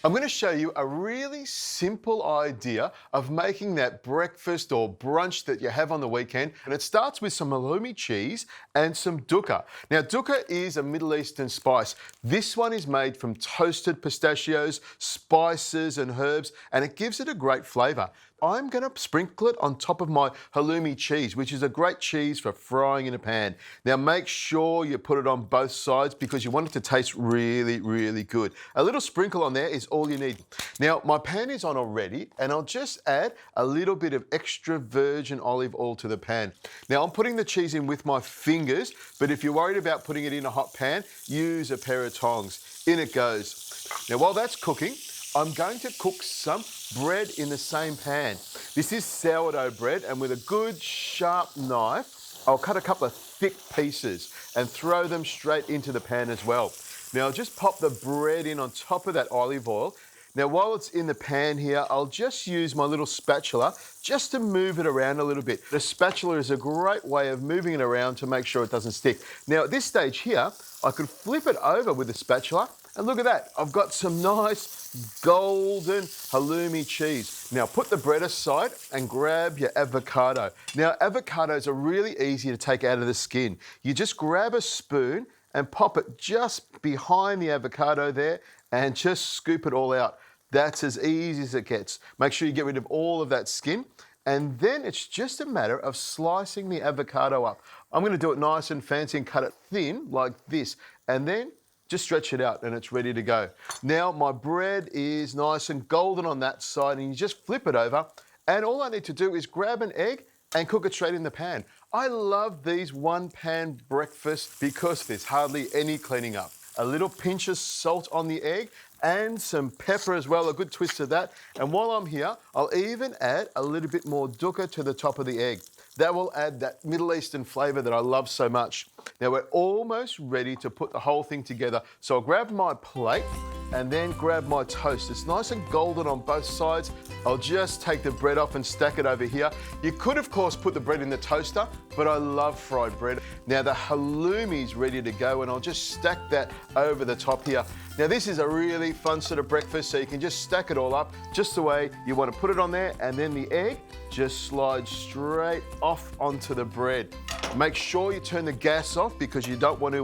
I'm going to show you a really simple idea of making that breakfast or brunch that you have on the weekend. And it starts with some halloumi cheese and some dukkah. Now, dukkah is a Middle Eastern spice. This one is made from toasted pistachios, spices and herbs, and it gives it a great flavour. I'm going to sprinkle it on top of my halloumi cheese, which is a great cheese for frying in a pan. Now make sure you put it on both sides because you want it to taste really, really good. A little sprinkle on there is all you need. Now my pan is on already and I'll just add a little bit of extra virgin olive oil to the pan. Now I'm putting the cheese in with my fingers, but if you're worried about putting it in a hot pan, use a pair of tongs. In it goes. Now while that's cooking, I'm going to cook some bread in the same pan. This is sourdough bread, and with a good sharp knife, I'll cut a couple of thick pieces and throw them straight into the pan as well. Now I'll just pop the bread in on top of that olive oil. Now while it's in the pan here, I'll just use my little spatula just to move it around a little bit. The spatula is a great way of moving it around to make sure it doesn't stick. Now at this stage here, I could flip it over with the spatula. And look at that, I've got some nice golden halloumi cheese. Now put the bread aside and grab your avocado. Now avocados are really easy to take out of the skin. You just grab a spoon and pop it just behind the avocado there and just scoop it all out. That's as easy as it gets. Make sure you get rid of all of that skin. And then it's just a matter of slicing the avocado up. I'm gonna do it nice and fancy and cut it thin like this. And then just stretch it out and it's ready to go. Now my bread is nice and golden on that side and you just flip it over and all I need to do is grab an egg and cook it straight in the pan. I love these one pan breakfasts because there's hardly any cleaning up. A little pinch of salt on the egg and some pepper as well, a good twist of that. And while I'm here, I'll even add a little bit more dukkah to the top of the egg. That will add that Middle Eastern flavour that I love so much. Now we're almost ready to put the whole thing together. So I'll grab my plate and then grab my toast. It's nice and golden on both sides. I'll just take the bread off and stack it over here. You could, of course, put the bread in the toaster, but I love fried bread. Now the halloumi's ready to go and I'll just stack that over the top here. Now this is a really fun sort of breakfast, so you can just stack it all up just the way you want to put it on there, and then the egg just slides straight off onto the bread. Make sure you turn the gas off because you don't want to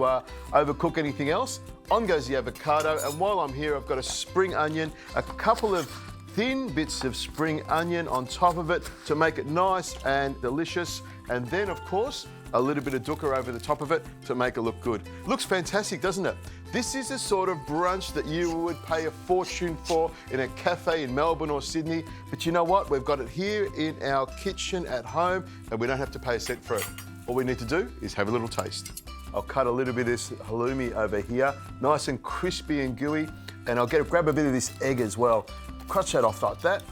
overcook anything else. On goes the avocado, and while I'm here, I've got a spring onion, a couple of thin bits of spring onion on top of it to make it nice and delicious. And then, of course, a little bit of dukkah over the top of it to make it look good. Looks fantastic, doesn't it? This is the sort of brunch that you would pay a fortune for in a cafe in Melbourne or Sydney. But you know what? We've got it here in our kitchen at home and we don't have to pay a cent for it. All we need to do is have a little taste. I'll cut a little bit of this halloumi over here, nice and crispy and gooey, and I'll grab a bit of this egg as well. Crunch that off like that.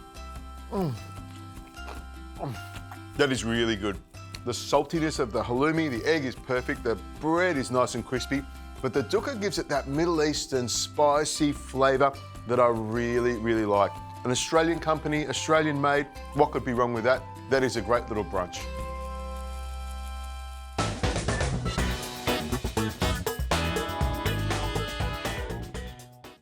That is really good. The saltiness of the halloumi, the egg is perfect, the bread is nice and crispy, but the dukkah gives it that Middle Eastern spicy flavour that I really, really like. An Australian company, Australian made, what could be wrong with that? That is a great little brunch.